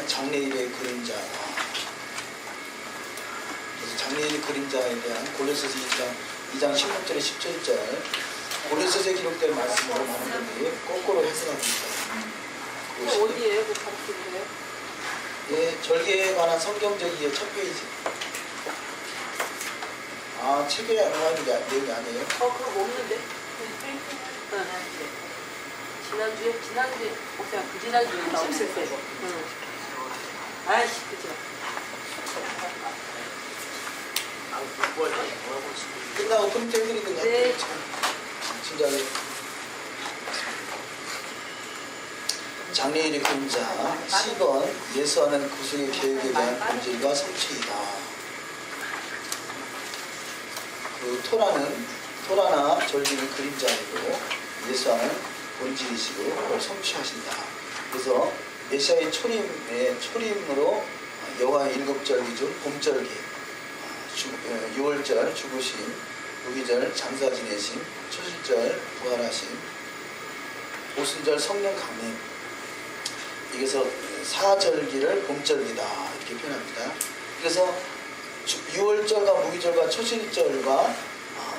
장래일의 그림자. 그래서 장래일의 그림자에 대한 고려서서 2장 16절에 17절 고려서서에 기록된 말씀으로 많은 분들이 거꾸로 해석하고 있어요. 어디에요? 그 가르치세요? 예, 절개에 관한 성경적이의 첫 페이지. 아, 책에 나와 있는 게 내용이 아니에요? 그거 없는데? 지난주에 목사 그 지난주에 나 없을 때. 아이씨, 그죠? 끝나고 프린트 해드리든가. 네. 진작에. 장래일의 그림자 10번 예수하는 구속의 계획에 대한 본질과 성취이다. 그 토라나 절기는 그림자이고 예수하는 본질이시고 그걸 성취하신다. 그래서 메시아의 초림으로 여호와의 일곱절기 중 봄절기 6월절 죽으심, 무기절 장사 지내심, 초실절 부활하심, 오순절 성령 강림. 여기서 사절기를 봄절기다 이렇게 표현합니다. 그래서 6월절과 무기절과 초실절과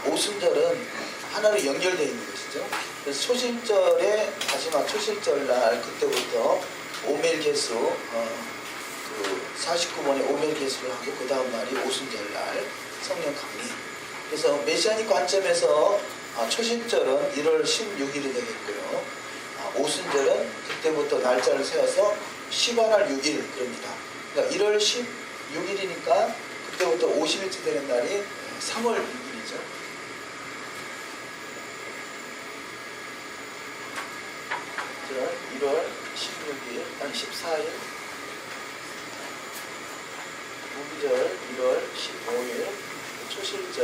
오순절은 하나로 연결되어 있는 것이죠. 그래서 초실절의 마지막 초실절 날 그때부터 오멜 개수 그 49번의 오멜 개수를 하고 그 다음 날이 오순절 날 성령 강림. 그래서 메시아닉 관점에서 초실절은 1월 16일이 되겠고요. 오순절은 그때부터 날짜를 세워서 시반할 6일 그럽니다. 그러니까 1월 16일이니까 그때부터 50일째 되는 날이 3월 6일이죠. 자, 1월 16일, 아니 14일, 무기절 1월 15일, 초실절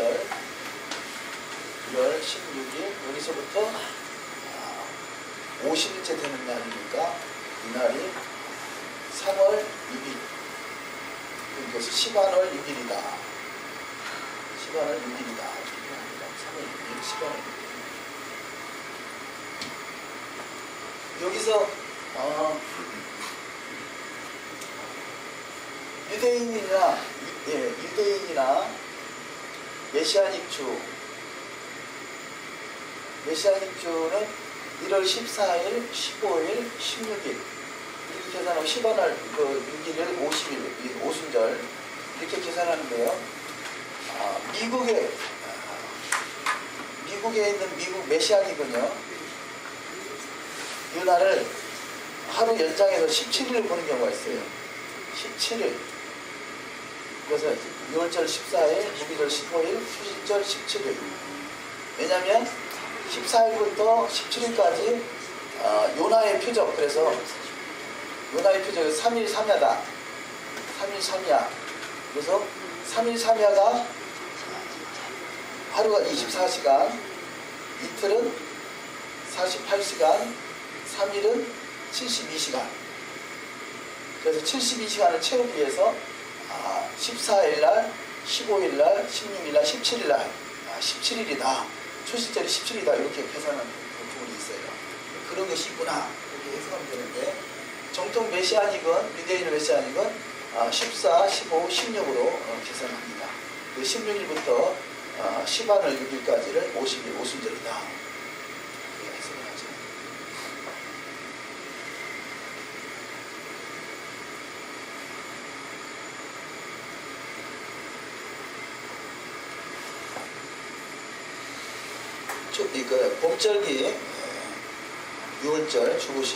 1월 16일, 여기서부터 50일째 되는 날이니까 이날이 3월 6일. 그래서 10안월 6일이다. 10안월 6일이다. 3월 6일, 10안월 6일. 여기서 유대인이나 메시아닉 주는 1월 14일, 15일, 16일 이렇게 계산하고 10안월 6일을 50일, 오순절 이렇게 계산하는데요. 미국에 있는 미국 메시아닉은요, 이 날을 하루 연장해서 17일을 보는 경우가 있어요. 17일. 그래서 6월절 14일, 무기절 15일, 초실절 17일. 왜냐하면 14일부터 17일까지 요나의 표적, 그래서 요나의 표적은 3일 3야다. 3일 3야. 그래서 3일 3야가 하루가 24시간, 이틀은 48시간, 3일은 72시간. 그래서 72시간을 채우기 위해서 14일날, 15일날, 16일날, 17일날 17일이다. 초실절이 17일이다. 이렇게 계산하는 부분이 있어요. 그런 것이 있구나. 이렇게 해석하면 되는데, 정통 메시아닉은, 유대인 메시아닉은 14, 15, 16으로 계산합니다. 16일부터 10안월 6일까지를 50일 오순절이다. 이렇게 해석을 하죠. 봄절기 6월절 죽으심,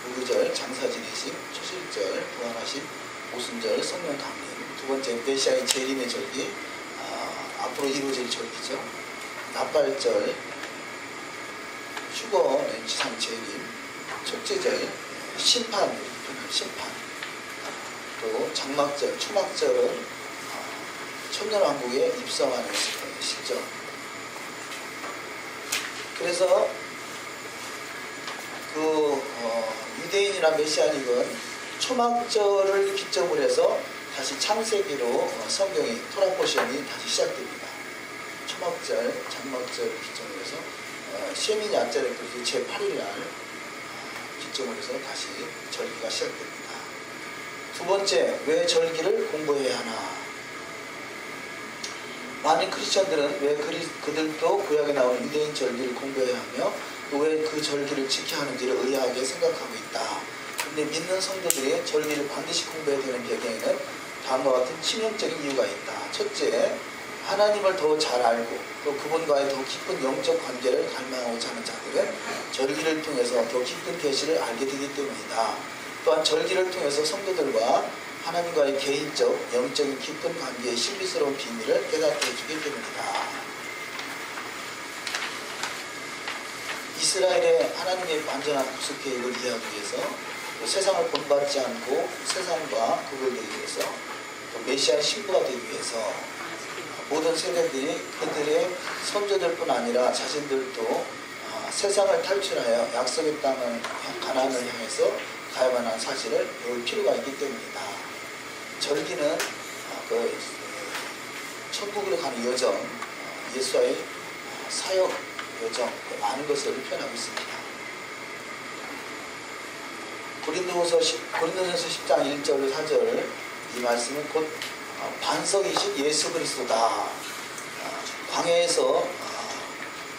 무기절 장사 지내심, 초실절 부활하심, 오순절 성령 강림. 두 번째 메시아의 재림의 절기, 앞으로 이루어질 절기죠. 나팔절, 휴거 지상 재림, 첫째절 심판, 심판. 또 장막절, 초막절은 천년왕국에 입성하는 시점. 그래서 유대인이나 메시아닉은 초막절을 기점으로 해서 다시 창세기로 성경의 토라 포션이 다시 시작됩니다. 초막절, 장막절 기점으로 해서 셰미니 안절의 그 제8일 날 기점으로 해서 다시 절기가 시작됩니다. 두 번째, 왜 절기를 공부해야 하나? 많은 크리스천들은 왜 그들도 구약에 나오는 유대인 절기를 공부해야 하며 또 왜 그 절기를 지켜야 하는지를 의아하게 생각하고 있다. 근데 믿는 성도들이 절기를 반드시 공부해야 되는 배경에는 다음과 같은 치명적인 이유가 있다. 첫째, 하나님을 더 잘 알고 또 그분과의 더 깊은 영적 관계를 갈망하고자 하는 자들은 절기를 통해서 더 깊은 계시를 알게 되기 때문이다. 또한 절기를 통해서 성도들과 하나님과의 개인적, 영적인 깊은 관계의 신비스러운 비밀을 깨닫게 해주기 때문이다. 이스라엘의 하나님의 완전한 구속 계획을 이해하기 위해서 세상을 본받지 않고 세상과 구별되기 위해서 또 메시아의 신부가 되기 위해서 모든 세대들이 그들의 선조들뿐 아니라 자신들도 세상을 탈출하여 약속의 땅을 가나안을 향해서 가야만 한 사실을 배울 필요가 있기 때문이다. 절기는 천국으로 가는 여정, 예수와의 사역 여정, 많은 것을 표현하고 있습니다. 고린도전서 10장 1절 4절 이 말씀은 곧 반석이신 예수 그리스도다. 광야에서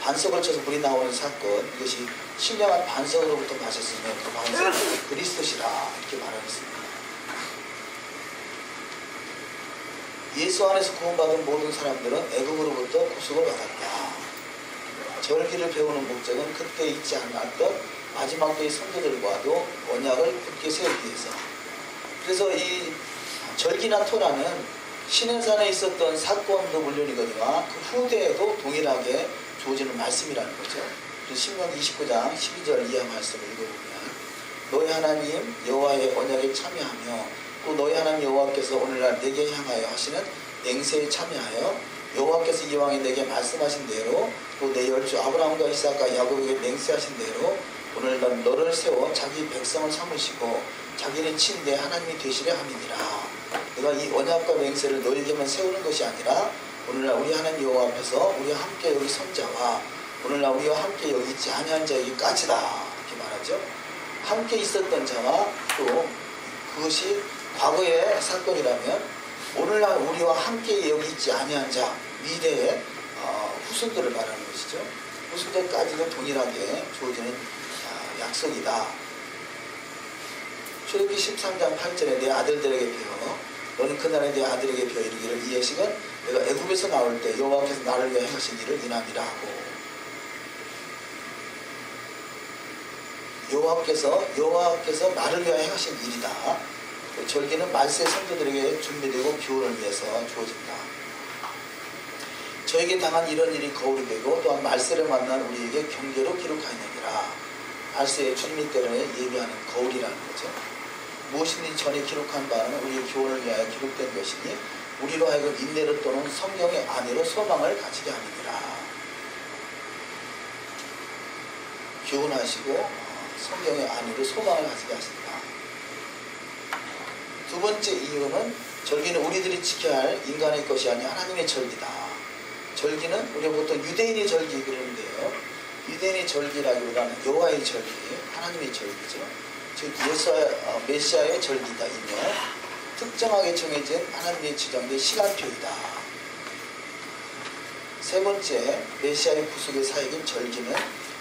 반석을 쳐서 물이 나오는 사건, 이것이 신령한 반석으로부터 마셨으며 그 반석이 그리스도시라 이렇게 말하고 있습니다. 예수 안에서 구원받은 모든 사람들은 애국으로부터 구속을 받았다. 절기를 배우는 목적은 그때 잊지 않았던 마지막 때의 성도들과도 언약을 굳게 세우기 위해서. 그래서 이 절기나 토라는 시내산에 있었던 사건도 물론이거니와 그 후대에도 동일하게 주어지는 말씀이라는 거죠. 그래서 신명기 29장 12절 이하 말씀을 읽어보면 너희 하나님 여호와의 언약에 참여하며 또 너희 하나님 여호와께서 오늘날 내게 향하여 하시는 맹세에 참여하여 여호와께서 이왕에 내게 말씀하신 대로 또 내 열조 아브라함과 이삭과 야곱에게 맹세하신 대로 오늘날 너를 세워 자기 백성을 삼으시고 자기는 친내 하나님이 되시려 함이니라. 내가 이 언약과 맹세를 너에게만 세우는 것이 아니라 오늘날 우리 하나님 여호와 앞에서 우리와 함께 여기 선 자와 오늘날 우리와 함께 여기 있지 아니한 자에게까지다 이렇게 말하죠. 함께 있었던 자와 또 그것이 과거의 사건이라면 오늘날 우리와 함께 여기 있지 아니한 자 미래의 후손들을 말하는 것이죠. 후손들까지도 동일하게 주어지는 약속이다. 출애굽기 13장 8절에 내 아들들에게 배워 너는 그날에 내 아들에게 배워 이르기를 이 예식은 내가 애굽에서 나올 때 여호와께서 나를 위해 행하신 일을 인함이라 하고 여호와께서 나를 위해 행하신 일이다. 절기는 말세 성도들에게 준비되고 교훈을 위해서 주어진다. 저에게 당한 이런 일이 거울이 되고 또한 말세를 만난 우리에게 경계로 기록하였느니라. 말세의 주님의 때를 예비하는 거울이라는 거죠. 무엇이든지 전에 기록한 바는 우리의 교훈을 위하여 기록된 것이니 우리로 하여금 인내로 또는 성령의 안위로 소망을 가지게 하느니라. 교훈하시고 성령의 안위로 소망을 가지게 하신다. 두 번째 이유는 절기는 우리들이 지켜야 할 인간의 것이 아니라 하나님의 절기다. 절기는 우리가 보통 유대인의 절기 그러는데요. 유대인의 절기라기보다는 여호와의 절기, 하나님의 절기죠. 즉 메시아의 절기다. 이며 특정하게 정해진 하나님의 지정된 시간표이다. 세 번째, 메시아의 구속의 사역인 절기는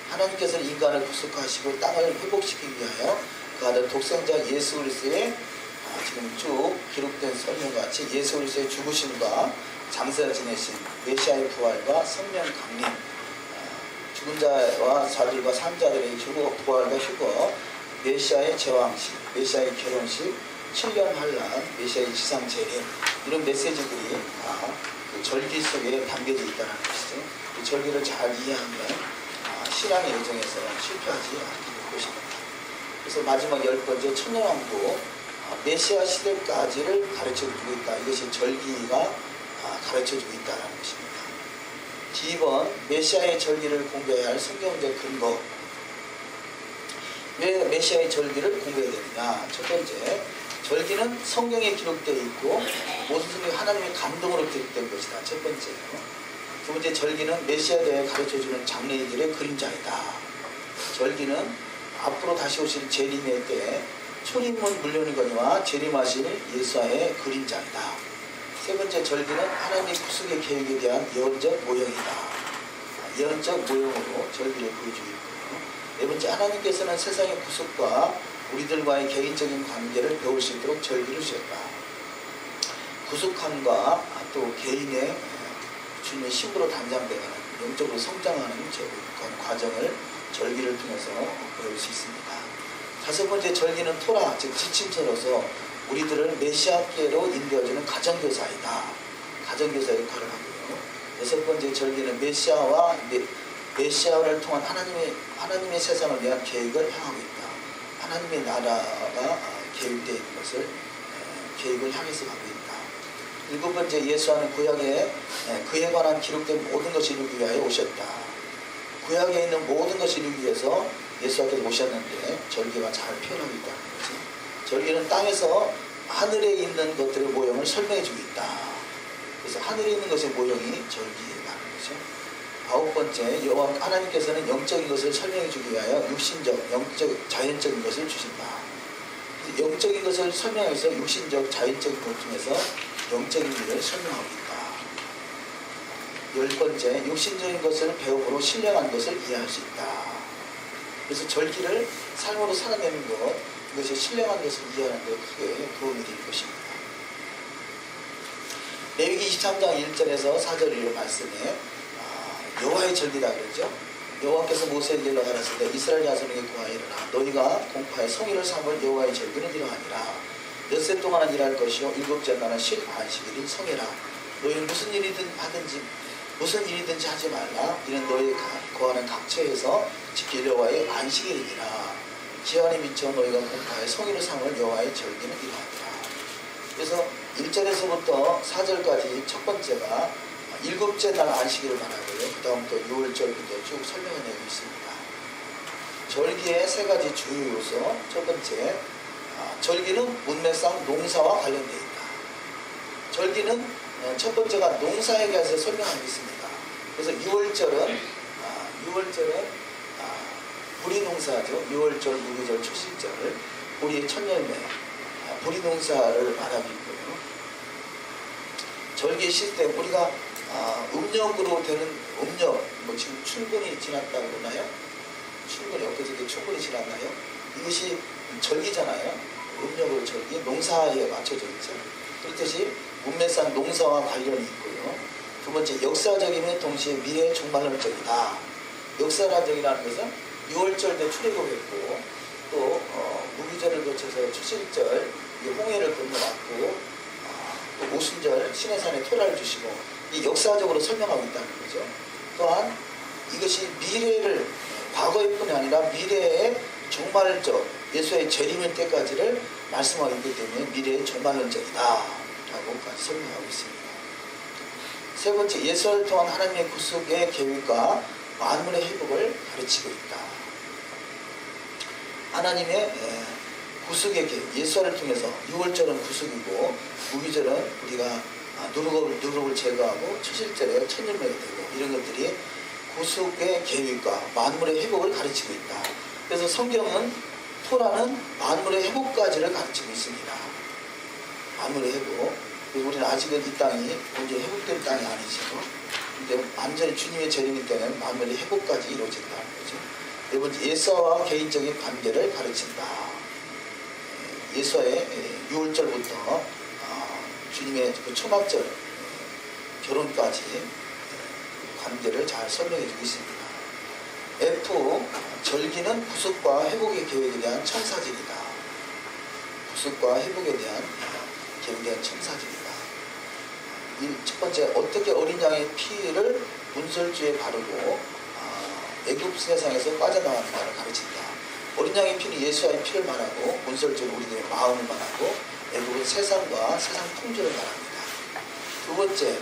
하나님께서 인간을 구속하시고 땅을 회복시키기 위하여 그 아들 독생자 예수 그리스도의 지금 쭉 기록된 설명과 같이 예수 그리스도의 죽으심과 장세를 지내신 메시아의 부활과 성령 강림, 죽은 자와 자들과 산 자들의 부활과 휴거, 메시아의 제왕식, 메시아의 결혼식, 7년 환란, 메시아의 지상 재림, 이런 메시지들이 그 절기 속에 담겨져 있다는 것이죠. 그 절기를 잘 이해하면 신앙의 여정에서 실패하지 않게 될 것입니다. 그래서 마지막 10번째 천년왕국 메시아 시대까지를 가르쳐주고 있다. 이것이 절기가 가르쳐주고 있다는 것입니다. D번 메시아의 절기를 공부해야 할 성경적 근거. 왜 메시아의 절기를 공부해야 되느냐? 첫 번째, 절기는 성경에 기록되어 있고 모든 성경이 하나님의 감동으로 기록된 것이다. 첫 번째요. 두 번째, 절기는 메시아에 대해 가르쳐주는 장래일들의 그림자이다. 절기는 앞으로 다시 오실 재림의 때에 출입문 물론이거니와 재림하실 예수와의 그림자이다. 세 번째 절기는 하나님의 구속의 계획에 대한 예언적 모형이다. 예언적 모형으로 절기를 보여주고 있고요. 네 번째, 하나님께서는 세상의 구속과 우리들과의 개인적인 관계를 배울 수 있도록 절기를 주셨다. 구속함과 또 개인의 주님의 힘으로 단장되어가는 영적으로 성장하는 과정을 절기를 통해서 배울 수 있습니다. 다섯 번째, 절기는 토라, 즉 지침서로서 우리들을 메시아께로 인도해주는 가정교사이다. 가정교사 역할을 하고요. 여섯 번째, 절기는 메시아를 통한 하나님의 세상을 위한 계획을 향하고 있다. 하나님의 나라가 계획되어 있는 것을 계획을 향해서 가고 있다. 일곱 번째, 예수와는 구약에 그에 관한 기록된 모든 것을 이루기 위하여 오셨다. 구약에 있는 모든 것을 이루기 위해서 예수께서 오셨는데 절기가 잘 표현하고 있다는 거죠. 절기는 땅에서 하늘에 있는 것들의 모형을 설명해 주고 있다. 그래서 하늘에 있는 것의 모형이 절기라는 거죠. 아홉 번째, 여호와 하나님께서는 영적인 것을 설명해 주기 위하여 육신적, 영적, 자연적인 것을 주신다. 영적인 것을 설명해서 육신적, 자연적인 것 중에서 영적인 일을 설명하고 있다. 열 번째, 육신적인 것을 배움으로 신령한 것을 이해할 수 있다. 그래서 절기를 삶으로 살아내는 것, 이것이 신령한 것을 이해하는 데 크게 도움이 될 것입니다. 레위기 23장 1절에서 4절 이런 말씀에 여호와의 절기다 그러죠. 여호와께서 모세에게 가라사대 이스라엘 자손에게 구하이르라. 너희가 공파의 성일을 삼을 여호와의 절기는 이러하니라. 엿새 동안은 일할 것이요 일곱째 날은 쉴 안식일인 성이라. 너희는 무슨 일이든지 하지 말라. 이는 너희 거하는 각처에서 지킬 여호와의 안식일이니라. 기한에 미쳐 너희가 공파의 성일을 삼을 여호와의 절기는 이러하니라. 그래서 1절에서부터 4절까지 첫 번째가 일곱째 날 안식일을 말하고요. 그 다음부터 6월절부터 쭉 설명해내고 있습니다. 절기의 세 가지 주요 요소. 첫 번째, 절기는 문맥상 농사와 관련되어 있다. 절기는 첫 번째가 농사에 대해서 설명하고 있습니다. 그래서 6월절은 보리 농사죠. 6월절, 무교절, 초실절, 보리의 첫 열매, 보리 농사를 말하고 있고요. 절기의 시스템, 우리가 음력으로 되는 음력, 지금 충분히 지났다고 그러나요? 충분히 엊그저께 충분히 지났나요? 이것이 절기잖아요. 음력으로 절기, 농사에 맞춰져 있죠. 그렇듯이 문맥상 농사와 관련이 있고요. 두 번째, 역사적이며 동시에 미래의 종말론적이다. 역사적이라는 것은 6월절 때 출애굽했고 또 무기절을 거쳐서 초실절 홍해를 건너왔고 또 오순절 시내산에 토라를 주시고 이 역사적으로 설명하고 있다는 거죠. 또한 이것이 미래를 과거일 뿐이 아니라 미래의 종말적 예수의 재림일 때까지를 말씀하고 있기 때문에 미래의 종말론적이다 라고까지 설명하고 있습니다. 세 번째, 예수를 통한 하나님의 구속의 계획과 만물의 회복을 가르치고 있다. 하나님의 구속의 계획, 예수를 통해서 6월절은 구속이고 무기절은 우리가 누룩을 제거하고 초실절에 천일매가 되고 이런 것들이 구속의 계획과 만물의 회복을 가르치고 있다. 그래서 성경은 토라는 만물의 회복까지를 가르치고 있습니다. 만물의 회복. 우리는 아직은 이 땅이 완전히 회복된 땅이 아니죠. 근데 완전히 주님의 재림일 때는 만물의 회복까지 이루어진다는 거죠. 네 번째, 예수와 개인적인 관계를 가르친다. 예수와의 6월절부터 주님의 그 초막절 결혼까지 관계를 잘 설명해주고 있습니다. F, 절기는 구속과 회복의 계획에 대한 청사진이다. 구속과 회복에 대한 계획에 대한 청사진이다. 첫 번째, 어떻게 어린 양의 피를 문설주에 바르고 애굽 세상에서 빠져나가는가를 가르친다. 어린 양의 피는 예수와의 피를 말하고 문설주는 우리들의 마음을 말하고 애굽은 세상과 세상 통제를 말합니다. 두 번째,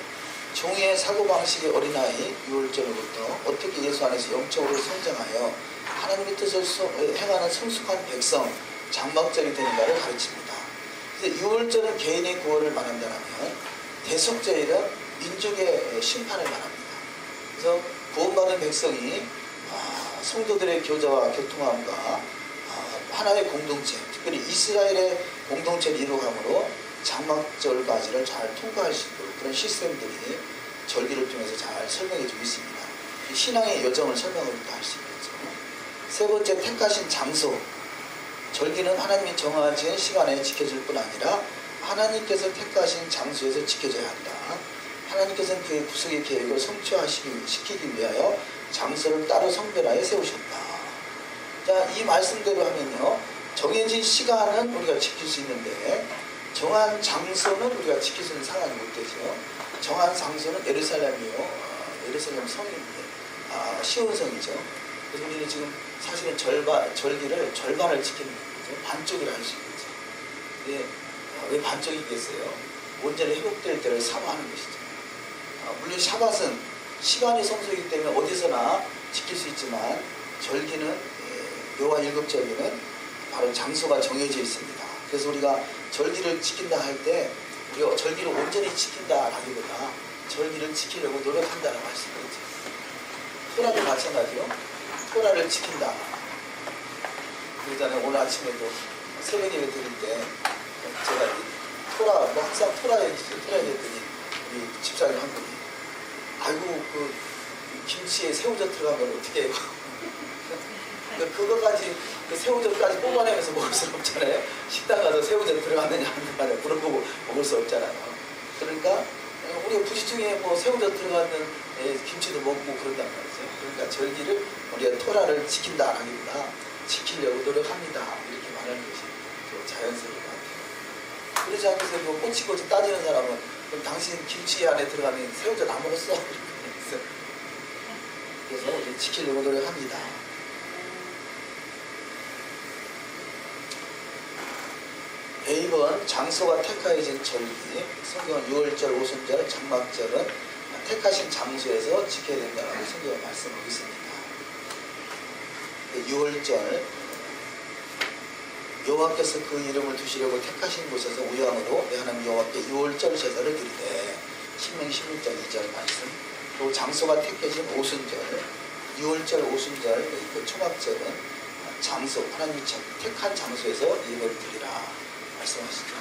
종의 사고방식의 어린아이 6월절부터 어떻게 예수 안에서 영적으로 성장하여 하나님의 뜻을 행하는 성숙한 백성, 장막절이 되는가를 가르칩니다. 그래서 6월절은 개인의 구원을 말한다면 대속절은 민족의 심판을 말합니다. 그래서 구원받은 백성이 성도들의 교제와 교통함과 하나의 공동체, 특별히 이스라엘의 공동체를 이루감으로 장막절까지를 잘 통과할 수 있도록 그런 시스템들이 절기를 통해서 잘 설명해 주고 있습니다. 신앙의 여정을 설명을 할 수 있겠죠. 세 번째, 택하신 장소. 절기는 하나님이 정하신 시간에 지켜질 뿐 아니라 하나님께서 택하신 장소에서 지켜져야 한다. 하나님께서는 그의 구속의 계획을 성취시키기 위하여 장소를 따로 성별하여 세우셨다. 자, 이 말씀대로 하면요, 정해진 시간은 우리가 지킬 수 있는데 정한 장소는 우리가 지킬 수 있는 상황이 못 되죠. 정한 장소는 예루살렘이요. 예루살렘 성인데 시온성이죠. 그래서 우리는 지금 사실은 절기를 절반을 지키는 거죠. 반쪽이라 할 수 있겠죠. 근데 왜 반쪽이겠어요? 온전히 회복될 때를 사모하는 것이죠. 물론 샤밧은 시간이 성소이기 때문에 어디서나 지킬 수 있지만 절기는 묘와 일곱절기는 바로 장소가 정해져 있습니다. 그래서 우리가 절기를 지킨다 할 때 우리가 절기를 온전히 지킨다라기보다 절기를 지키려고 노력한다는 말씀이죠. 토라도 마찬가지요. 토라를 지킨다. 그러잖아요. 오늘 아침에도 새벽 예배 드릴 때 제가 토라, 항상 토라 얘기했더니 우리 집사님 한 분이 아이고 그 김치에 새우젓 들어가면 어떻게 해요? 그거까지 그 새우젓까지 뽑아내면서 먹을 수는 없잖아요. 식당 가서 새우젓 들어갔느냐 안 들어갔느냐 물어보고 먹을 수 없잖아요. 그러니까 우리가 부시중에 뭐 새우젓 들어가는 김치도 먹고 그런단 말이죠. 그러니까 절기를 우리가 토라를 지킨다라기보다 지키려고 노력합니다. 이렇게 말하는 것이 자연스러운 것 같아요. 그러지 않고서 뭐 꼬치꼬치 따지는 사람은 그럼 당신 김치 안에 들어가는 새우젓 안 먹었어? 그래서 우리 지키려고 노력합니다. A번 장소가 택하여진 절기. 성경은 6월절, 오순절, 장막절은 택하신 장소에서 지켜야 된다고 성경은 말씀하고 있습니다. 6월절 여호와께서 그 이름을 두시려고 택하신 곳에서 우양으로 내 하나님 여호와께 6월절 제사를 드리되 신명기 16장 2절 말씀. 또 장소가 택해진 오순절 6월절 오순절 그 초막절은 장소 하나님이 택한 장소에서 예배를 드리라 말씀하시죠.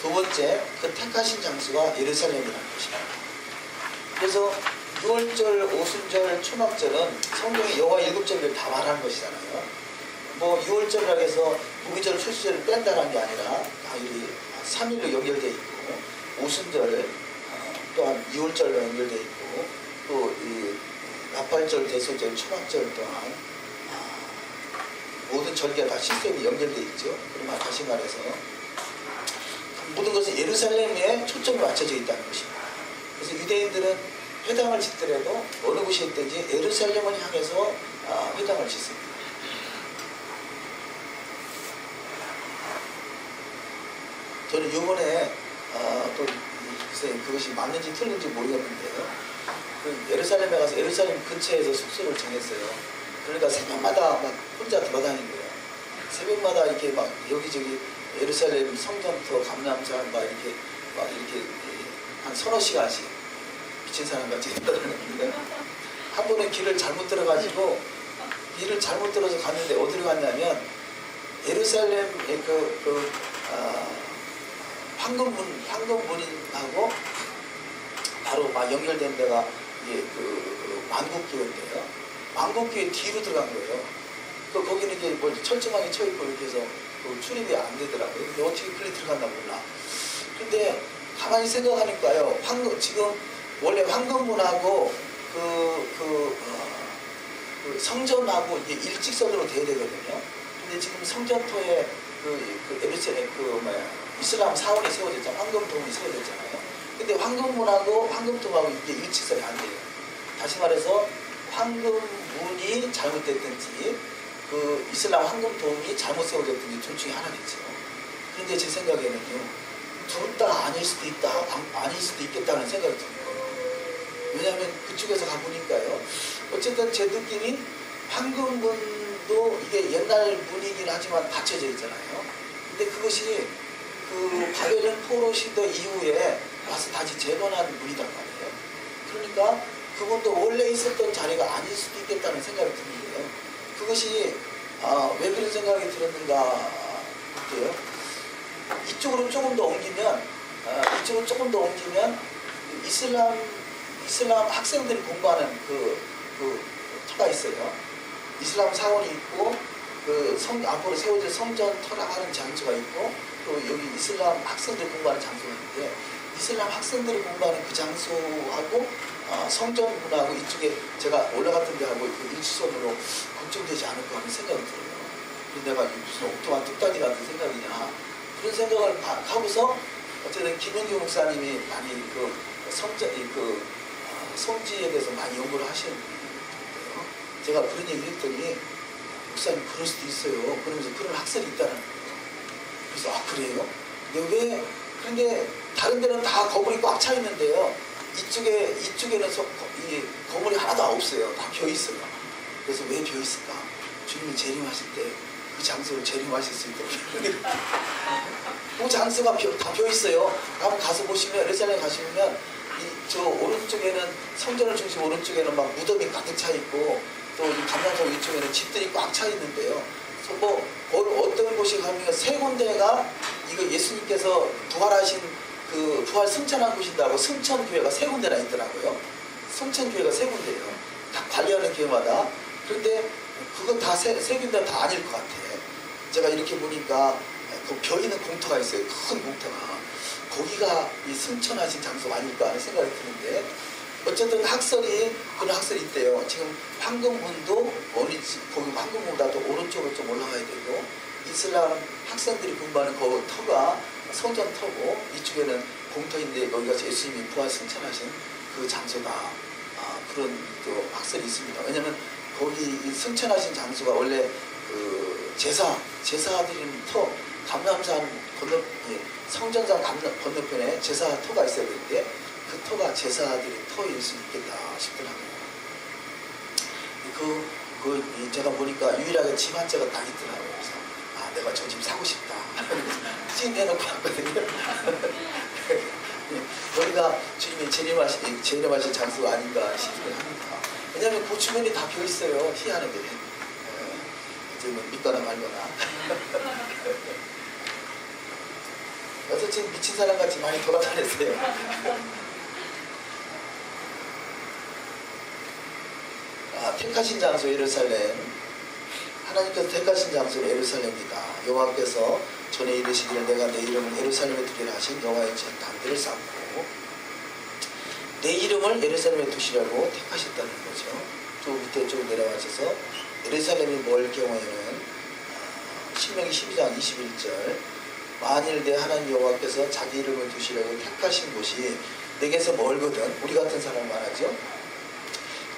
두 번째, 그 택하신 장소가 예루살렘이라는 것입니다. 그래서 6월절, 오순절, 초막절은 성경의 여호와 일곱절을 다 말하는 것이잖아요. 뭐 6월절이라고 해서 무기절, 출시절을 뺀다는 게 아니라 다 이 3일로 연결되어 있고 오순절 또한 2월절로 연결되어 있고 또 이 나팔절, 대소절, 초막절 또한 모든 절기가 다 시스템이 연결되어 있죠. 그러면 다시 말해서 모든 것은 예루살렘에 초점이 맞춰져 있다는 것입니다. 그래서 유대인들은 회당을 짓더라도 어느 곳이 있든지 예루살렘을 향해서 회당을 짓습니다. 저는 이번에 또 글쎄 그것이 맞는지 틀린지 모르겠는데요. 그 예루살렘에 가서 예루살렘 근처에서 숙소를 정했어요. 그러니까 새벽마다 막 혼자 돌아다닌 거예요. 새벽마다 이렇게 막 여기저기 예루살렘 성전부터 감람산 막 이렇게 한 서너 시간씩 미친 사람 같이 돌아다녔는데 한 번은 길을 잘못 들어가지고 길을 잘못 들어서 갔는데 어디로 갔냐면 예루살렘의 황금문하고 바로 막 연결된 데가 만국교회인데요. 만국교회 뒤로 들어간 거예요. 거기는 이게 뭐 철저하게 쳐있고 이렇게 해서 출입이 안 되더라고요. 근데 어떻게 그리 들어갔나 몰라. 근데 가만히 생각하니까요. 지금 원래 황금문하고 성전하고 이게 일직선으로 돼야 되거든요. 근데 지금 성전토에 이슬람 사원이 세워졌잖아요. 황금동이 세워졌잖아요. 근데 황금문하고 황금동하고 이게 일직선이 안 돼요. 다시 말해서 황금문이 잘못됐든지 그 이슬람 황금동이 잘못 세워졌든지 둘 중에 하나겠죠. 그런데 제 생각에는요, 둘 다 아닐 수도 있다, 아닐 수도 있겠다는 생각이 듭니다. 왜냐하면 그쪽에서 가보니까요, 어쨌든 제 느낌이 황금문도 이게 옛날 문이긴 하지만 닫혀져 있잖아요. 근데 그것이 그 바벨론 포로 시대 이후에 와서 다시 재건한 문이단 말이에요. 그러니까 그분도 원래 있었던 자리가 아닐 수도 있겠다는 생각이 드는데요. 그것이 왜 그런 생각이 들었는가 볼게요. 이쪽으로 조금 더 옮기면 이슬람 학생들이 공부하는 그 터가 있어요. 이슬람 사원이 있고 앞으로 세워질 성전 터라 하는 장소가 있고 또 여기 이슬람 학생들이 공부하는 장소가 있는데 이슬람 학생들이 공부하는 그 장소하고 성전 문화하고 이쪽에 제가 올라갔던 데하고 그 일치선으로 걱정되지 않을까 하는 생각이 들어요. 그래서 내가 무슨 옥토만 뚝딱이 같은 생각이냐 그런 생각을 하고서 어쨌든 김영규 목사님이 많이 성지에 대해서 많이 연구를 하시는 분이에요. 제가 그런 얘기를 했더니 목사님 그럴 수도 있어요. 그러면서 그런 학설이 있다는 거예요. 그래서 그래요? 그런데 다른 데는 다 거물이 꽉 차 있는데요. 이쪽에는 이 거물이 하나도 없어요. 다 비어 있어요. 그래서 왜 비어 있을까? 주님이 재림하실 때 그 장소를 재림하실 수 있도록 그 장소가 다 비어 있어요. 한번 가서 보시면 예루살렘 가시면 저 오른쪽에는 성전을 중심 오른쪽에는 막 무덤이 가득 차 있고 또 이 감람산 위쪽에는 집들이 꽉 차 있는데요. 그래서 어떤 곳이 가면 세 군데가 이거 예수님께서 부활하신 그 부활 승천한 곳이라고 승천교회가 세 군데나 있더라고요. 승천교회가 세 군데예요. 다 관리하는 교회마다. 그런데 그건 다 세 군데 다 아닐 것 같아. 제가 이렇게 보니까 그 벼 있는 공터가 있어요. 큰 공터가. 거기가 이 승천하신 장소가 아닐까 하는 생각이 드는데 어쨌든 그런 학설이 있대요. 지금 황금문도 거기 황금문보다도 오른쪽으로 좀 올라가야 되고 이슬람 학생들이 공부하는 그 터가 성전 터고 이쪽에는 공터인데 여기가 예수님이 부활 승천하신 그 장소다. 그런 또 학설이 있습니다. 왜냐하면 거기 승천하신 장소가 원래 그 제사 드리는 터 감람산 성전산 건너편에 제사 터가 있어야 되는데 그 터가 제사들이 터일 수 있겠다 싶더라고요. 제가 보니까 유일하게 집 한 채가 딱 있더라고요. 그래서 내가 저 집 사고 싶다. 찐해놓고 왔거든요. 여기가 주님이 재림하신 장소가 아닌가 싶기는 합니다. 왜냐하면 그 주변이 다 비어있어요. 희한하게. 믿거나 말거나. 그래서 지금 미친 사람같이 많이 돌아다녔어요. 택하신 장소 예루살렘. 하나님께서 택하신 장소는 예루살렘이다. 여호와께서 전에 이르시기를 내가 내 이름을 예루살렘에 두리라 하신 여호와의 단들을 쌓고 내 이름을 예루살렘에 두시라고 택하셨다는 거죠. 또 밑에 쭉 내려가셔서 예루살렘이 멀 경우에는 신명기 12장 21절 만일 내 하나님 여호와께서 자기 이름을 두시라고 택하신 곳이 내게서 멀거든. 우리 같은 사람 말하죠.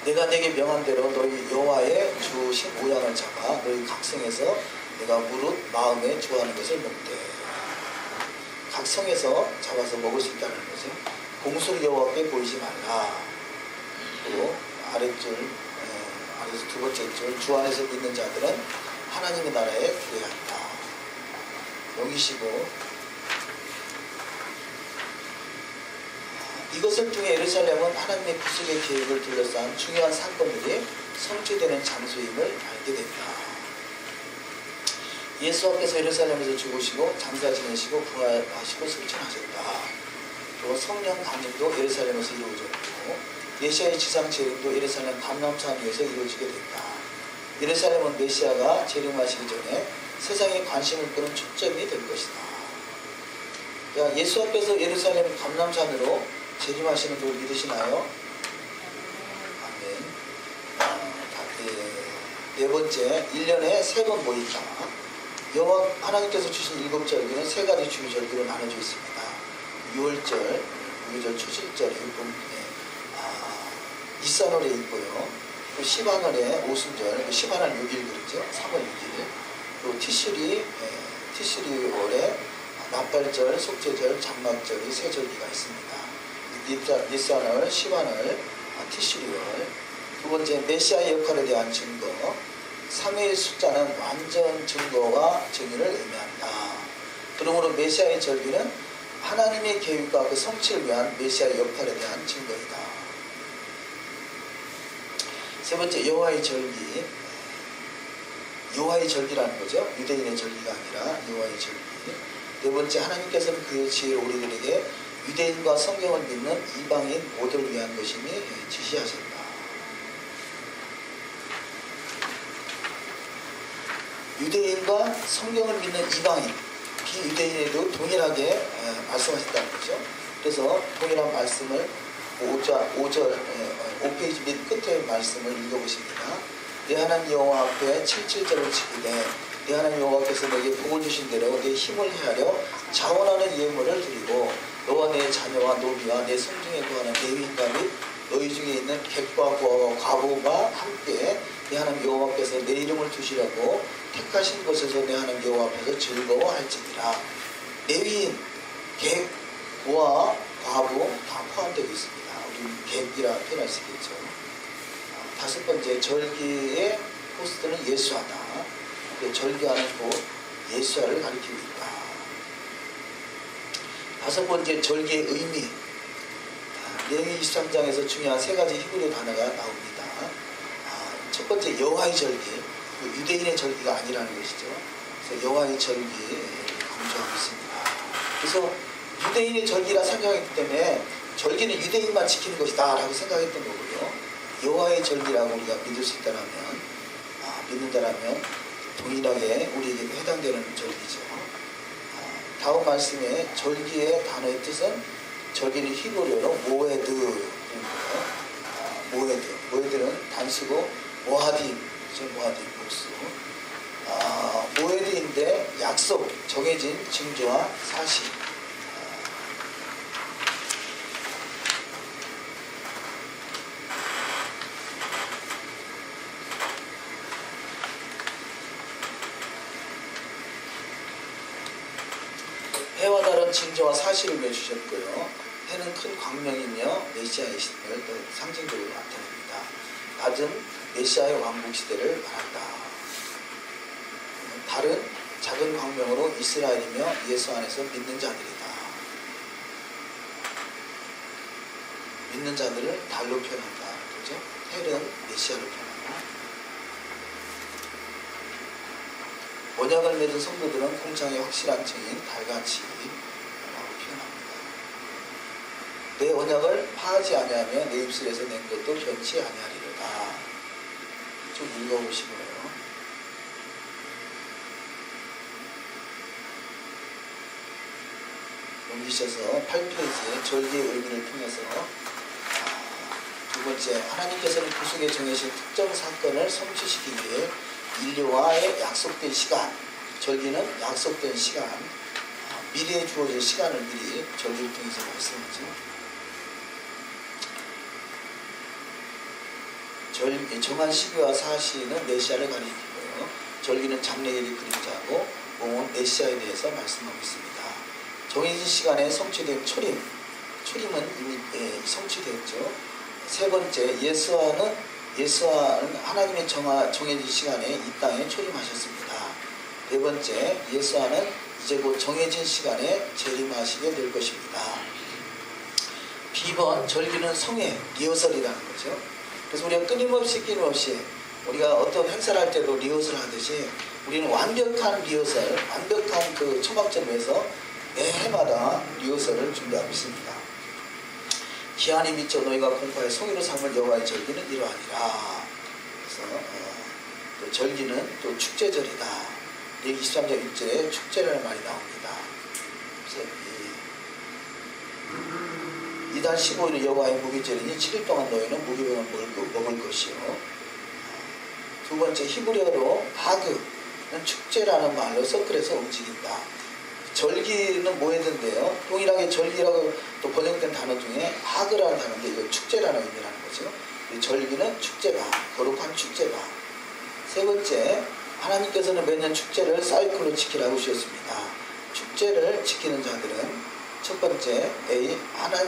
내가 내게 명한 대로 너희 여호와의 주신 모양을 잡아 너희 각성에서 내가 무릇 마음에 좋아하는 것을 먹되 각성에서 잡아서 먹을 수 있다는 거죠. 공수를 여호와께 보이지 말라. 그리고 아래서 두 번째 줄 주 안에서 믿는 자들은 하나님의 나라에 기대한다. 여기시고 이것을 통해 예루살렘은 하나님의 구속의 계획을 둘러싼 중요한 사건들이 성취되는 장소임을 알게 된다. 예수께서 예루살렘에서 죽으시고 장사 지내시고 부활하시고 승천하셨다. 또 성령 강림도 예루살렘에서 이루어졌고 메시아의 지상 재림도 예루살렘 감람산 위에서 이루어지게 된다. 예루살렘은 메시아가 재림하시기 전에 세상에 관심을 끄는 초점이 될 것이다. 그러니까 예수 앞에서 예루살렘 감람산으로 재림하시는 걸 믿으시나요? 아멘. 네 번째, 1년에 3번 모인다. 여호와 하나님께서 주신 7절기는 3가지 주기 절기로 나눠져 있습니다. 6월절, 6월절 초실절이 이산월에 있고요. 또 시반월에 오순절, 시반월 6일 그렇죠? 3월 6일. 또 티시리월에 납발절, 속죄절, 장막절이 3절기가 있습니다. 니산월, 시반월, 티시리월. 두 번째, 메시아의 역할에 대한 증거. 3회의 숫자는 완전 증거와 정의를 의미한다. 그러므로 메시아의 절기는 하나님의 계획과 그 성취를 위한 메시아의 역할에 대한 증거이다. 세 번째, 여호와의 절기. 여호와의 절기라는 거죠. 유대인의 절기가 아니라 여호와의 절기. 네 번째, 하나님께서는 그의 지혜를 우리들에게 유대인과 성경을 믿는 이방인 모두를 위한 것이니 지시하셨다. 유대인과 성경을 믿는 이방인, 비유대인에도 동일하게 말씀하셨다는 거죠. 그래서 동일한 말씀을 5페이지 밑 끝에 말씀을 읽어보십니다. 내 하나님 여호와 앞에 77절을 지키되 내 하나님 여호와께서 내게 복을 주신 대로 내 힘을 헤아려 자원하는 예물을 드리고 너와 내 자녀와 노비와 내 성중에 거하는 레위인과 및 너희 중에 있는 객과 과부가 함께 내 하나님 여호와께서 내 이름을 두시려고 택하신 곳에서 내 하나님 여호와 앞에서 즐거워할지니라. 레위인, 객과 과부 다 포함되어 있습니다. 우리 객이라 표현할 수 있겠죠. 다섯 번째, 절기의 포스트는 예수하다. 절기하는 곳 예수화를 가리키고 있다. 다섯 번째, 절기의 의미. 레위 23장에서 중요한 세 가지 히브리 단어가 나옵니다. 첫 번째, 여호와의 절기. 유대인의 절기가 아니라는 것이죠. 그래서 여호와의 절기 강조하고 있습니다. 그래서 유대인의 절기라 생각했기 때문에 절기는 유대인만 지키는 것이다 라고 생각했던 거고요. 여호와의 절기라고 우리가 믿을 수 있다면, 믿는다라면 동일하게 우리에게도 해당되는 절기죠. 다음 말씀에 절기의 단어의 뜻은 절기는 히브리어로 모에드. 모에드는 단수고 모하dim, 모하dim 복수. 모에드인데 약속, 정해진 징조와 사실. 해와 다른 징조와 사실을 내주셨고요. 해는 큰 광명이며 메시아의 시대를 상징적으로 나타냅니다. 낮은 메시아의 왕국 시대를 말한다. 달은 작은 광명으로 이스라엘이며 예수 안에서 믿는 자들이다. 믿는 자들을 달로 표현한다. 그죠? 해는 메시아를 표현한다. 언약을 맺은 성도들은 공창의 확실한 증인 달같이 라고 표현합니다. 내 언약을 파하지 아니하며 내 입술에서 낸 것도 변치 아니하리로다. 좀 읽어보시고요. 넘기셔서 8페이지에 절기의 의미를 통해서 두 번째, 하나님께서는 구속에 정해진 특정 사건을 성취시키기 위해 인류와의 약속된 시간, 절기는 약속된 시간, 미래에 주어질 시간을 미리 절기를 통해서 말씀하죠. 정한 시기와 사시는 메시아를 가리키고요. 절기는 장래일이 그림자고 몸은 메시아에 대해서 말씀하고 있습니다. 정해진 시간에 성취된 초림은 이미 성취됐죠. 세 번째, 예수와는 하나님의 정해진 시간에 이 땅에 초림하셨습니다. 네 번째, 예수와는 이제 곧 정해진 시간에 재림하시게 될 것입니다. B번, 절기는 성회, 리허설이라는 거죠. 그래서 우리가 끊임없이 우리가 어떤 행사를 할 때도 리허설 하듯이 우리는 완벽한 리허설, 완벽한 그 초막절을 위해서 매 해마다 리허설을 준비하고 있습니다. 기한이 미쳐 너희가 공포의 성의로 삼을 여호와의 절기는 이러하니라. 그래서 또 절기는 또 축제절이다. 23장 1절에 축제라는 말이 나옵니다. 그래서 이달 15일은 여호와의 무기절이니 7일 동안 너희는 무기병을 먹을 것이요. 두 번째, 히브리어로 하그는 축제라는 말로 서클에서 움직인다. 절기는 모에드인데요. 동일하게 절기라고 또 번역된 단어 중에 하그라는 단어인데 이거 축제라는 의미라는 거죠. 절기는 축제다. 거룩한 축제다. 세 번째, 하나님께서는 매년 축제를 사이클로 지키라고 주셨습니다. 축제를 지키는 자들은 첫 번째,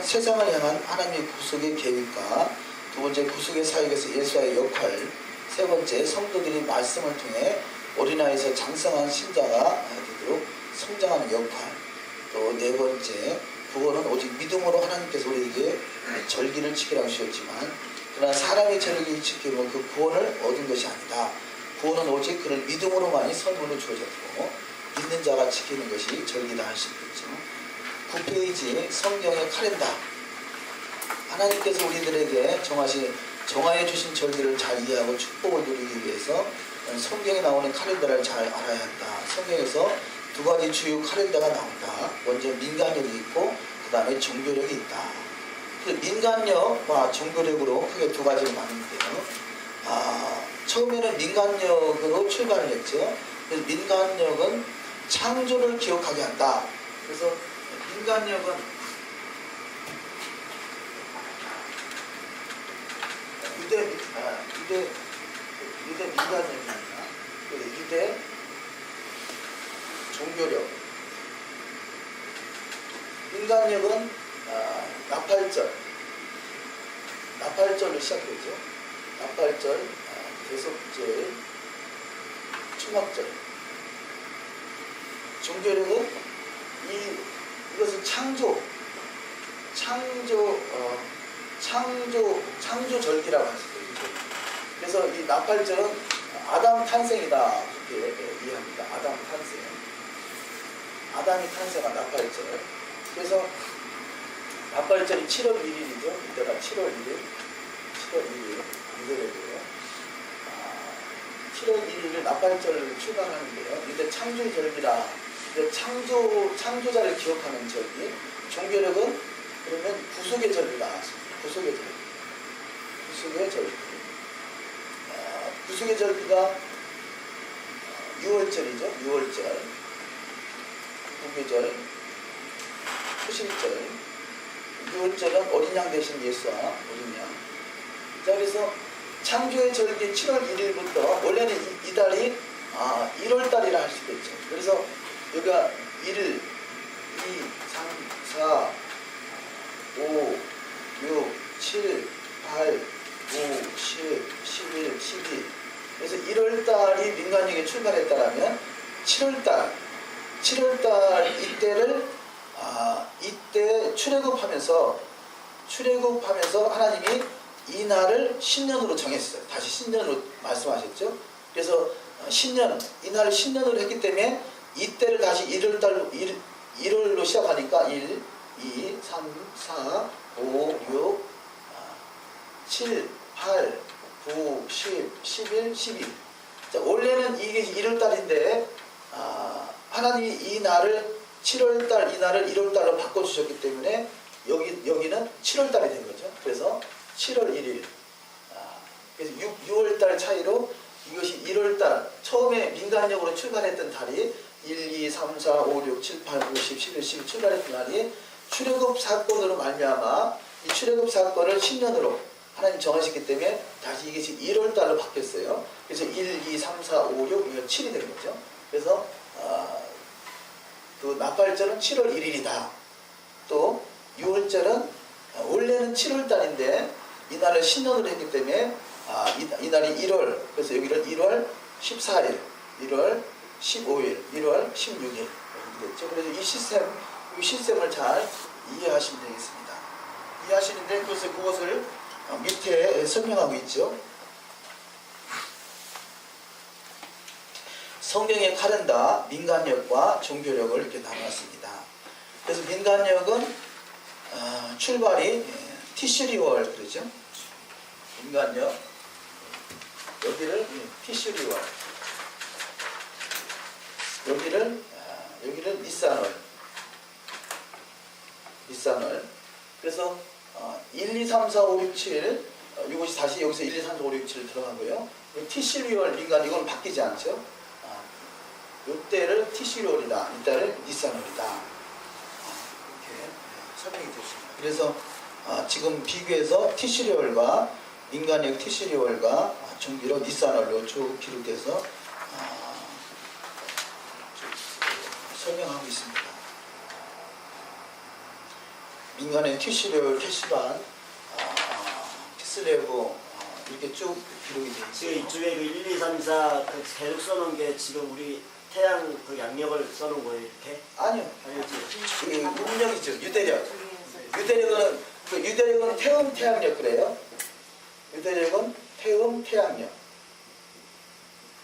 세상을 향한 하나님의 구속의 계획과 두 번째, 구속의 사역에서 예수와의 역할, 세 번째, 성도들이 말씀을 통해 어린아이에서 장성한 신자가 되도록 성장하는 역할, 또 네 번째, 구원은 오직 믿음으로 하나님께서 우리에게 절기를 지키라고 주셨지만 그러나 사람의 절기를 지키면 그 구원을 얻은 것이 아니다. 구원은 오직 그를 믿음으로만이 선물로 주어졌고 믿는 자가 지키는 것이 절기다 할 수 있겠죠. 9페이지 성경의 카렌다. 하나님께서 우리들에게 정하여 주신 절기를 잘 이해하고 축복을 누리기 위해서 성경에 나오는 카렌다를 잘 알아야 한다. 성경에서 두 가지 주요 카렌다가 나온다. 먼저 민간력이 있고 그 다음에 종교력이 있다. 그 민간력과 종교력으로 크게 두 가지로 나누는데요. 처음에는 민간력으로 출발을 했죠. 그래서 민간력은 창조를 기억하게 한다. 그래서 민간력은 유대 민간력입니다. 유대 종교력. 민간력은 나팔절로 시작되죠. 나팔절, 대속절, 초막절. 종교력은 이것은 창조절기라고 할 수도 있죠. 그래서 이 나팔절은 아담 탄생이다 그렇게 이해합니다. 아담 탄생. 아담이 탄생한 나팔절. 그래서 나팔절이 7월 1일이죠. 이때가 7월 1일 유대력이에요. 7월 1일을 나팔절을 출발하는데요. 이때 창조절기라. 창조자를 기억하는 절기. 종교력은 그러면 구속의 절기가 나왔습니다. 구속의 절기. 구속의 절기가 6월절이죠. 6월절, 무교절, 초실절. 6월절은 어린 양 대신 예수와 어린 양. 자, 그래서 창조의 절기 7월 1일부터 원래는 이 달이 1월달이라 할 수도 있죠. 그래서 여기가 1, 2, 3, 4, 5, 6, 7, 8, 9, 10, 11, 12. 그래서 1월달이 민간력에 출발했다라면 7월달 이때를 이때 출애굽하면서 하나님이 이 날을 신년으로 정했어요. 다시 신년으로 말씀하셨죠. 그래서 이 날을 신년으로 했기 때문에 이때를 다시 1월로 시작하니까 1, 2, 3, 4, 5, 6, 7, 8, 9, 10, 11, 12. 자, 원래는 이게 1월달인데 하나님이 이 날을 7월달 이 날을 1월달로 바꿔주셨기 때문에 여기는 7월달이 된 거죠. 그래서 7월 1일. 그래서 6월달 차이로 이것이 1월달 처음에 민간력으로 출발했던 달이 1, 2, 3, 4, 5, 6, 7, 8, 9, 10, 11, 12 출발했던 날이 출애굽 사건으로 말미암아 이 출애굽 사건을 10년으로 하나님 정하셨기 때문에 다시 이것이 1월달로 바뀌었어요. 그래서 1, 2, 3, 4, 5, 6 이건 7이 된 거죠. 그래서 그 나팔절은 7월 1일이다. 또 6월절은 원래는 7월달인데 이날을 신년으로 했기 때문에 이날이 1월. 그래서 여기를 1월 14일, 1월 15일, 1월 16일 이렇게 됐죠. 그래서 이 시스템을 잘 이해하시면 되겠습니다. 이해하시는데 그것을 밑에 설명하고 있죠. 성경의 카렌다, 민간력과 종교력을 이렇게 나눴습니다. 그래서 민간력은 출발이 티슈리월 그러죠. 민간력 여기를 티슈리월, 여기를 니산월. 그래서 1, 2, 3, 4, 5, 6, 7 이것이 다시 여기서 1, 2, 3, 4, 5, 6, 7 들어가고요. 티슈리월 민간 이건 바뀌지 않죠. 이때를 티슈리월이다. 이때를 니산월이다. 이렇게 설명이 됐습니다. 그래서 지금 비교해서 티슈리월과 민간력 티슈리월과 종교력 니산월로 쭉 기록돼서 설명하고 있습니다. 민간의 티슈리월, 캐시반, 키슬레브 이렇게 쭉 기록이 되어 있어요. 이쪽에 그 1, 2, 3, 4 계속 써놓은 게 지금 우리 태양 그 양력을 써놓은 거예요, 이렇게? 아니요. 아니지. 음력이죠. 유대력은 태음 태양력 그래요. 유대력은 태음 태양력.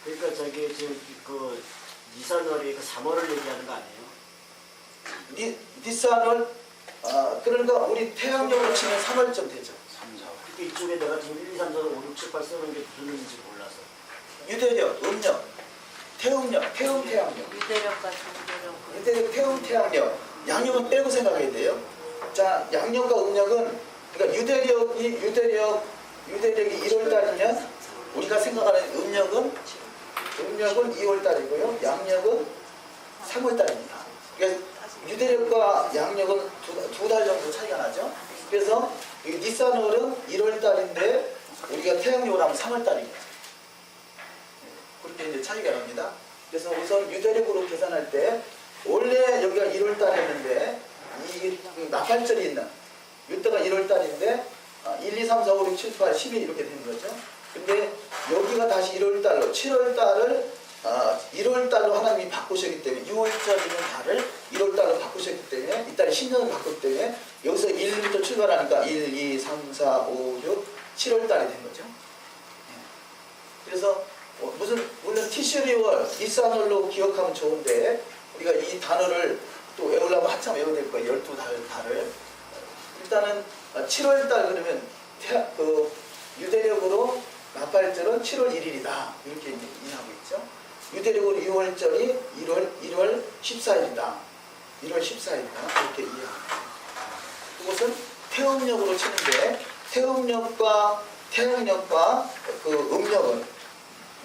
그러니까 저기 지금 그 니산월이 그 3월을 얘기하는 거 아니에요? 니산월 그러니까 우리 태양력으로 치면 3월쯤 되죠. 3, 4월. 그러니까 이쪽에 내가 지금 1, 2, 3, 4, 5, 6, 7, 8 쓰는 게 무슨 의미인지 몰라서. 유대력, 음력, 태음력, 태양력. 유대력과 종교력. 유대력, 태양력. 양력은 빼고 생각해야 돼요. 자, 양력과 음력은 그러니까 유대력이 1월달이면 우리가 생각하는 음력은 2월달이고요. 양력은 3월달입니다. 그래서 유대력과 양력은 두 달 정도 차이가 나죠. 그래서 이 니산월은 1월달인데 우리가 태양력으로 하면 3월달입니다. 그렇게 이제 차이가 납니다. 그래서 우선 유대력으로 계산할 때 원래 여기가 1월달이었는데 이 나팔절이 있는 이때가 1월달인데 1, 2, 3, 4, 5, 6, 7, 8, 10일 이렇게 되는 거죠. 근데 여기가 다시 1월달로 7월달을 1월달로 하나님이 바꾸셨기 때문에 6월절이는 달을 1월달로 바꾸셨기 때문에 이 달에 10년을 바꿨기 때문에 여기서 1부터 출발하니까 1, 2, 3, 4, 5, 6, 7월달이 된 거죠. 그래서 물론 티슈리월, 니산월로 기억하면 좋은데 우리가 이 단어를 또 외우려면 한참 외워야 될 거예요. 12달을. 일단은 7월달 그러면 그 유대력으로 나팔절은 7월 1일이다. 이렇게 이해하고 있죠. 유대력으로 6월절이 1월 14일이다. 1월 14일이다. 이렇게 이해합니다. 그것은 태음력으로 치는데 태음력과 태양력과 그 음력은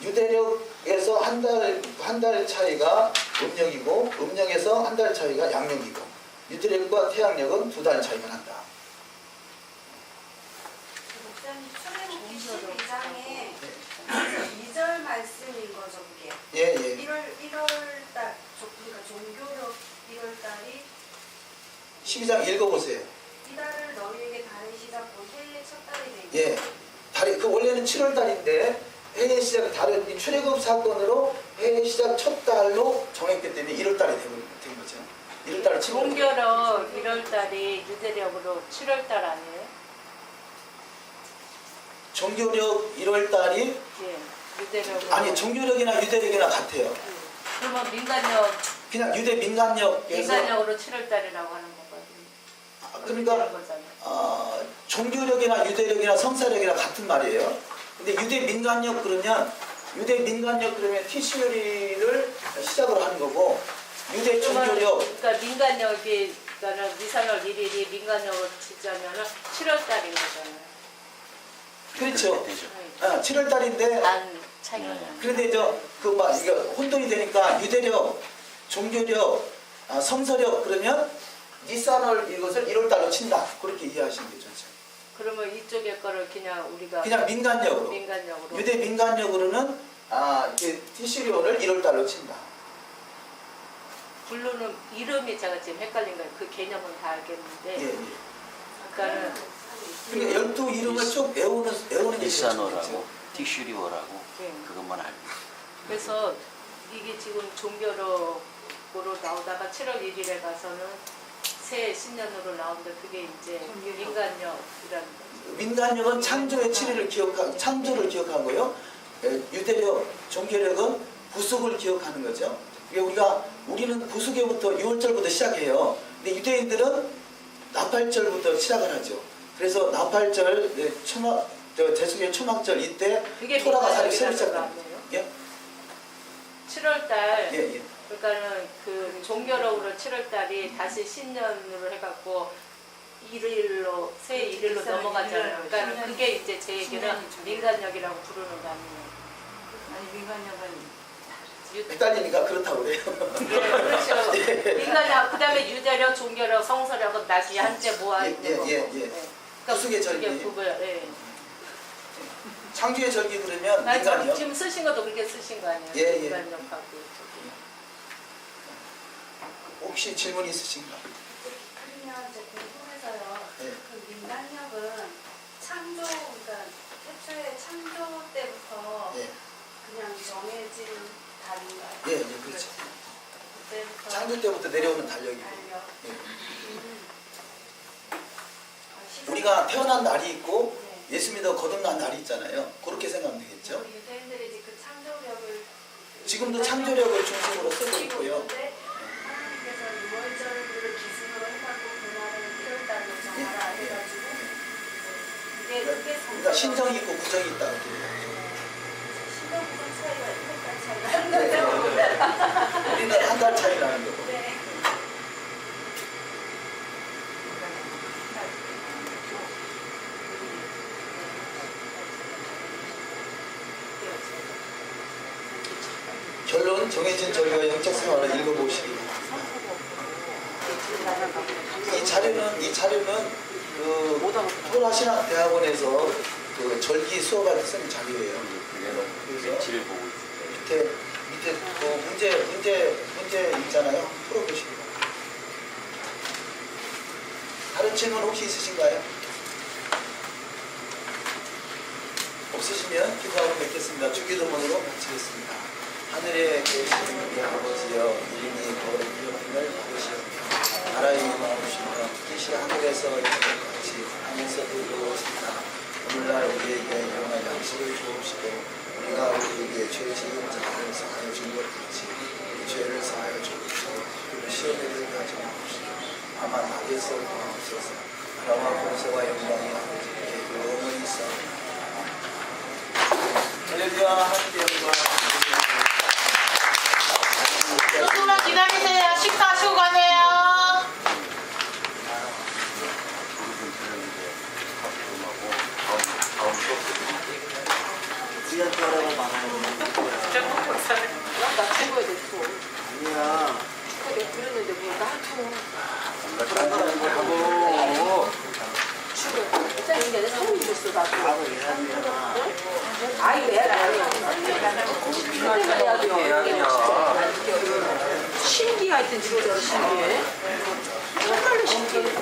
유대력에서 한 달 차이가 음력이고 음력에서 한 달 차이가 양력이고 유대력과 태양력은 두 달 차이만 한다. 목사님 출애굽기 12장에 2절 말씀인 거죠, 그게. 예. 1월달, 그러니까 종교력 1월달이 12장 읽어보세요. 이달을 너희에게 달의 시작 곧 해의 첫 달이 되게. 예. 달이 원래는 7월 달인데 해의 시작 다른 출애굽 사건으로 해의 시작 첫 달로 정했기 때문에 1월 달이 된 거죠. 1월 달을 치고 종교력 1월달이 유대력으로 7월달 아니에요? 종교력 1월 달이 예. 유대력으로. 아니 종교력이나 유대력이나 같아요. 그러면 민간력, 그냥 유대 민간력에서 민간력으로 7월달이라고 하는 거거든요. 그러니까 그런 거잖아요. 종교력이나 유대력이나 성사력이나 같은 말이에요. 근데 유대 민간력 그러면 티슈리를 시작으로 하는 거고 유대 종교력 그러니까 민간력이 그러니까 니산월 1일이 민간력으로 치자면은 7월달인 거잖아요. 그렇죠. 되죠. 7월 달인데 안 차이가 나요. 그런데 이게 혼돈이 되니까 유대력, 종교력, 성서력 그러면 니산월 이것을 1월 달로 친다. 그렇게 이해하시면 되죠. 그러면 이쪽의 거를 그냥 우리가 그냥 민간력으로. 민간력으로. 유대 민간력으로는 이게 티시리온을 1월 달로 친다. 부르는 이름이 제가 지금 헷갈린 거예요. 그 개념은 다 알겠는데. 예. 그러니까는 그러니까 12 이름을 쭉 외우는 게 니산월하고 티슈리월하고 예. 그것만 알고. 그래서 이게 지금 종교력으로 나오다가 7월 1일에 가서는 새 신년으로 나오는데 그게 이제 민간력이라는 거죠. 민간력은 창조의 7일을 창조를 기억한 거요. 유대력, 종교력은 구속을 기억하는 거죠. 우리는 구속에부터 6월절부터 시작해요. 근데 유대인들은 나팔절부터 시작을 하죠. 그래서 나팔절, 대속의 초막절 이때 그게 토라가 사리 새로 민간력이라는 거 시작합니다. 아니에요? 예? 7월달 예. 그러니까는 그 종교력으로 7월달이 다시 신년으로 해갖고 일일로 새 일일로 넘어가잖아요. 그러니까 그게 이제 제 얘기는 민간력이라고 부르는 거 아니에요. 아니 민간력은 헷갈리니까 그렇다고 그래요. 예, 그렇죠. 예. 민간력 그다음에 유대력, 종교력, 성서력은 다시 한째 모아 있는 거고. 예. 그러니까 구속의 절기. 그게 구분. 예. 창조의 절기 그러면 나 민간력. 지금 쓰신 것도 그렇게 쓰신 거 아니에요? 예. 민간력하고 저기. 혹시 질문 있으신가? 그러면 이제 궁금해서요. 예. 그 민간력은 그러니까 태초에 창조 때부터 예. 그냥 정해진 달인가요? 예, 그렇죠. 그때부터 창조 때부터 내려오는 달력이고. 달력. 예. 시선- 우리가 태어난 날이 있고 네. 예수 믿어 거듭난 날이 있잖아요. 그렇게 생각하면 되겠죠. 유대인들이 이제 그 창조력을 지금도 창조력을 중심으로 쓰고 있고요. 하나님께서 6월절을 기준으로 해갖고 그날을 1월달로 정하라 해가지고 이게 그게 그러니까 신정이 있고 구정이 있다고 그래요. 신경 구정 차이가 1달 차이가 네. 우리는 한 달 차이 나는 거고. 네. 결론 정해진 절과 영적 생활을 읽어보시기 바랍니다. 이 자료는 그 토라신학대학원에서 그 절기 수업할 때 쓰는 자료예요. 그래서 배치를 보고 있어요. 밑에 그 문제 있잖아요. 풀어보시기 바랍니다. 다른 질문 혹시 있으신가요? 없으시면 기도하고 뵙겠습니다. 주기도문으로 마치겠습니다. 하늘에 계시는 우리 아버지여, 이름이 거룩함을 받으시오며 나라의 임하옵시며 뜻이 하늘에서 이룬 것 같이 하늘에서도 이루어지이다. 오늘날 우리에게 일용할 양식을 주옵시고 우리가 우리에게 죄 지은 자를 사하여 준 것 같이 우리 죄를 사하여 주옵시고 우리 시험에 들게 하지 마옵시고 다만 악에서 구하옵소서. 나라와 권세와 영광이 아버지께 영원히 있사옵나이다. 할렐루야. 하나님께 영광. 조금만 기다리세요. 식사하시고 가세요. 우리한테 하라고 말하는 나 최고에 됐어. 아니야. 내가 그랬는데 뭐 나도 장난하는 거 하고 일단 내가 사람이 됐어 나도. 하고 해야지야. 아이 내가 신기해 하여튼 진짜로 신기해. 정말로 신기해.